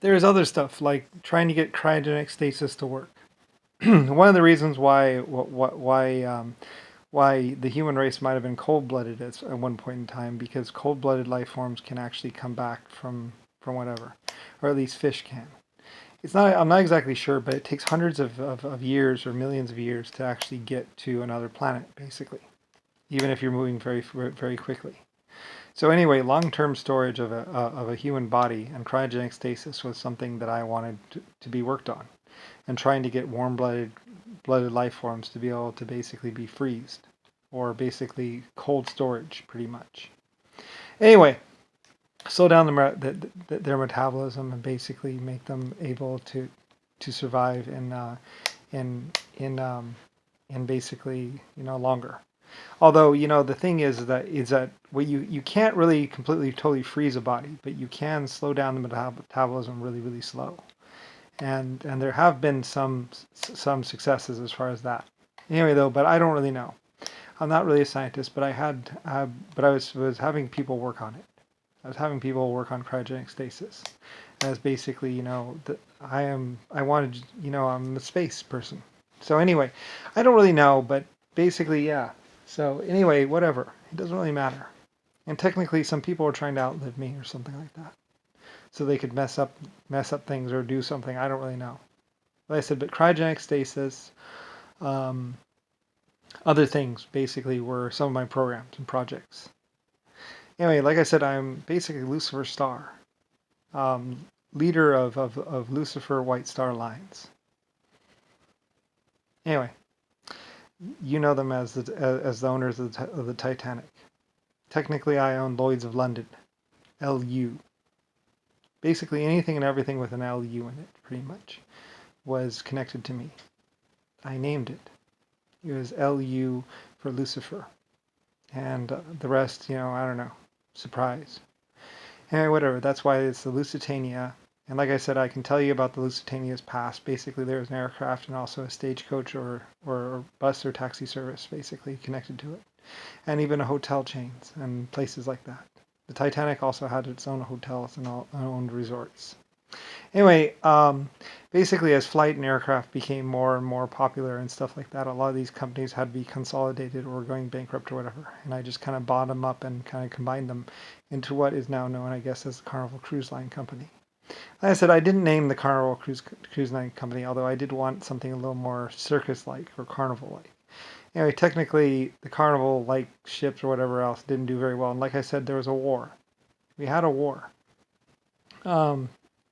There's other stuff like trying to get cryogenic stasis to work. One of the reasons why the human race might have been cold-blooded at one point in time, because cold-blooded life forms can actually come back from whatever, or at least fish can. It's not. I'm not exactly sure, but it takes hundreds of years or millions of years to actually get to another planet, basically, even if you're moving very quickly. So anyway, long-term storage of a human body and cryogenic stasis was something that I wanted to be worked on, and trying to get warm-blooded life forms to be able to basically be freezed, or basically cold storage, pretty much. Anyway, slow down their metabolism and basically make them able to survive in in basically longer. Although the thing is that well, you can't really completely totally freeze a body, but you can slow down the metabolism really slow. And there have been some successes as far as that. Anyway, though, but I don't really know. I'm not really a scientist, but I was having people work on it. I was having people work on cryogenic stasis. As basically, I wanted, I'm a space person. So anyway, I don't really know, but basically, yeah. So anyway, whatever. It doesn't really matter. And technically, some people are trying to outlive me or something like that, so they could mess up things or do something. I don't really know. Like I said, but cryogenic stasis, um, other things basically were some of my programs and projects. Anyway, like I said, I'm basically Lucifer Star, leader of Lucifer White Star Lines. Anyway, you know them as the owners of the Titanic. Technically, I own Lloyd's of London, LU. Basically, anything and everything with an LU in it, pretty much, was connected to me. I named it. It was LU for Lucifer. And the rest, I don't know. Surprise. Anyway, whatever. That's why it's the Lusitania. And like I said, I can tell you about the Lusitania's past. Basically, there was an aircraft and also a stagecoach or bus or taxi service basically connected to it. And even hotel chains and places like that. The Titanic also had its own hotels and own resorts. Anyway, basically as flight and aircraft became more and more popular and stuff like that, a lot of these companies had to be consolidated or going bankrupt or whatever. And I just kind of bought them up and kind of combined them into what is now known, I guess, as the Carnival Cruise Line Company. Like I said, I didn't name the Carnival Cruise Line Company, although I did want something a little more circus-like or carnival-like. Anyway, technically, the Carnival-like ships or whatever else didn't do very well. And like I said, there was a war. We had a war.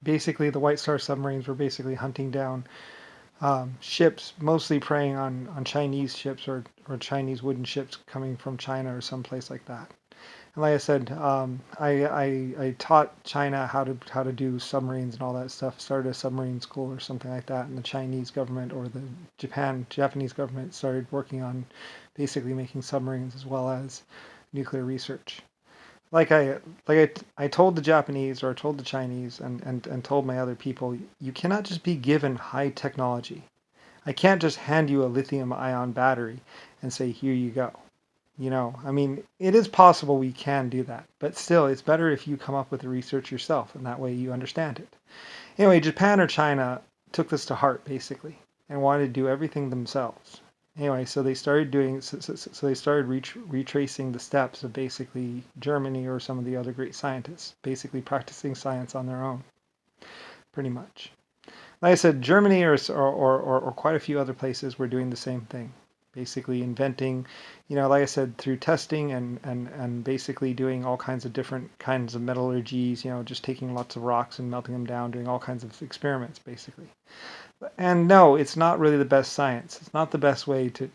Basically, the White Star submarines were basically hunting down ships, mostly preying on Chinese ships or Chinese wooden ships coming from China or someplace like that. And like I said, I taught China how to do submarines and all that stuff. Started a submarine school or something like that, and the Chinese government or the Japanese government started working on basically making submarines as well as nuclear research. I told the Japanese or told the Chinese and told my other people, you cannot just be given high technology. I can't just hand you a lithium ion battery and say, here you go. I mean, it is possible we can do that, but still, it's better if you come up with the research yourself, and that way you understand it. Anyway, Japan or China took this to heart, basically, and wanted to do everything themselves. Anyway, so they started retracing the steps of basically Germany or some of the other great scientists, basically practicing science on their own, pretty much. Like I said, Germany or quite a few other places were doing the same thing. Basically inventing, like I said, through testing and basically doing all kinds of different kinds of metallurgies, just taking lots of rocks and melting them down, doing all kinds of experiments, basically. And no, it's not really the best science. It's not the best way to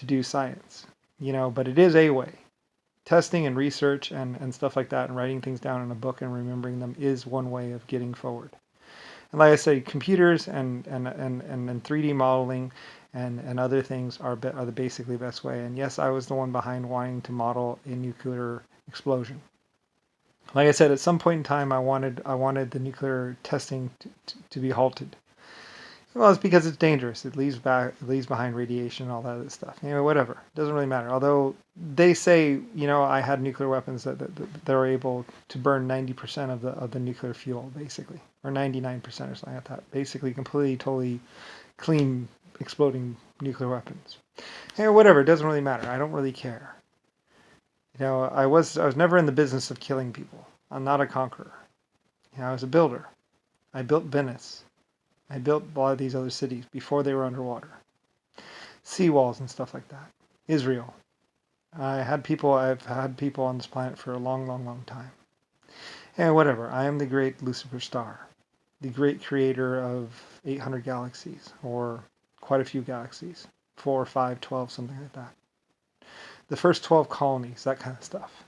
do science, but it is a way. Testing and research and stuff like that and writing things down in a book and remembering them is one way of getting forward. And like I say, computers and 3D modeling and other things are the basically best way. And yes, I was the one behind wanting to model a nuclear explosion. Like I said, at some point in time, I wanted the nuclear testing to be halted. Well, it's because it's dangerous. It leaves behind radiation and all that other stuff. Whatever. It doesn't really matter. Although they say, I had nuclear weapons that were able to burn 90% of the nuclear fuel, basically. or 99% or something like that. Basically, completely, totally clean exploding nuclear weapons. Hey, whatever, it doesn't really matter. I don't really care. I was never in the business of killing people. I'm not a conqueror. I was a builder. I built Venice. I built a lot of these other cities before they were underwater. Seawalls and stuff like that. Israel. I've had people on this planet for a long, long, long time. And whatever, I am the great Lucifer Star, the great creator of 800 galaxies, or quite a few galaxies, 4, 5, 12, something like that. The first 12 colonies, that kind of stuff.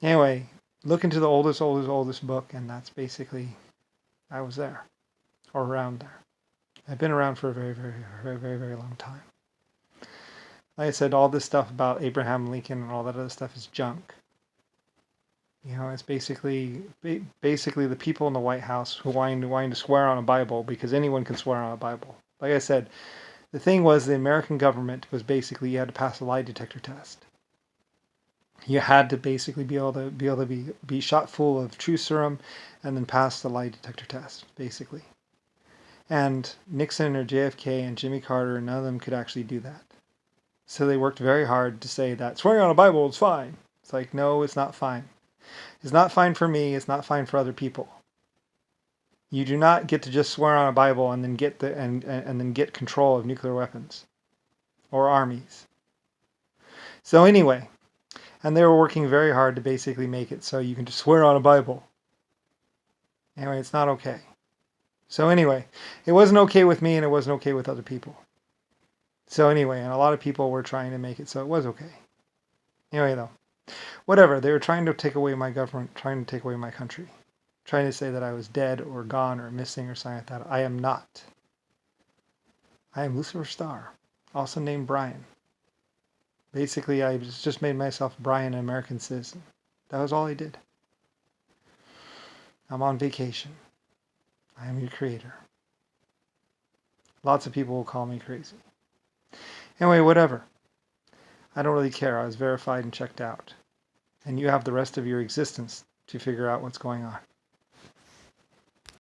Anyway, look into the oldest book, and that's basically, I was there, or around there. I've been around for a very, very, very, very, very long time. Like I said, all this stuff about Abraham Lincoln and all that other stuff is junk. It's basically the people in the White House who wanting to swear on a Bible, because anyone can swear on a Bible. Like I said, the thing was, the American government was basically, you had to pass a lie detector test. You had to basically be able to be shot full of true serum and then pass the lie detector test, basically. And Nixon or JFK and Jimmy Carter, none of them could actually do that. So they worked very hard to say that swearing on a Bible is fine. It's like, no, it's not fine. It's not fine for me. It's not fine for other people. You do not get to just swear on a Bible and then get and then get control of nuclear weapons or armies. So anyway, and they were working very hard to basically make it so you can just swear on a Bible. Anyway, it's not okay. So anyway, it wasn't okay with me, and it wasn't okay with other people. So anyway, and a lot of people were trying to make it so it was okay. Anyway, though, whatever, they were trying to take away my government, trying to take away my country, trying to say that I was dead or gone or missing or something like that. I am not. I am Lucifer Star, also named Brian. Basically, I just made myself Brian, an American citizen. That was all I did. I'm on vacation. I am your creator. Lots of people will call me crazy. Anyway, whatever. I don't really care. I was verified and checked out. And you have the rest of your existence to figure out what's going on.